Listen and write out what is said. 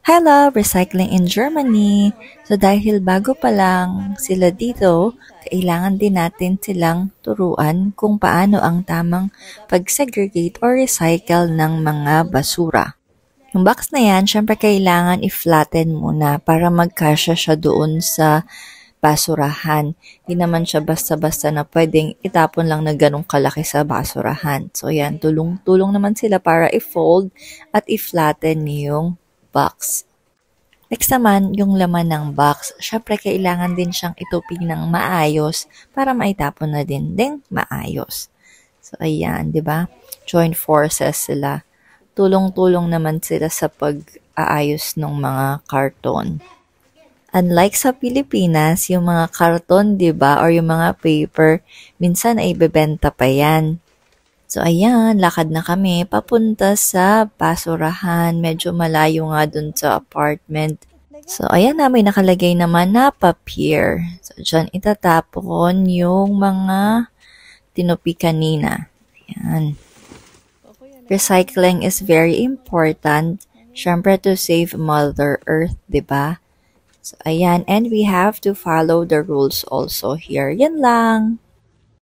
Hello, Recycling in Germany. So dahil bago pa lang sila dito, kailangan din natin silang turuan kung paano ang tamang pag-segregate or recycle ng mga basura. Yung box na yan, syempre kailangan i-flatten muna para magkasya siya doon sa basurahan. Hindi naman siya basta-basta na pwedeng itapon lang na ganong kalaki sa basurahan. So yan, tulong-tulong naman sila para i-fold at i-flatten yung box. Next naman, yung laman ng box. Syempre, kailangan din siyang itupin ng maayos para maitapon na din maayos. So, ayan, di ba? Joint forces sila. Tulong-tulong naman sila sa pag-aayos ng mga karton. Unlike sa Pilipinas, yung mga karton, di ba, or yung mga paper, minsan ay bebenta pa yan. So, ayan, lakad na kami papunta sa basurahan. Medyo malayo nga dun sa apartment. So, ayan na, may nakalagay naman na papier. So, dyan itatapon yung mga tinupi kanina. Ayan. Recycling is very important. Syempre to save Mother Earth, di ba? So, ayan. And we have to follow the rules also here. Yan lang.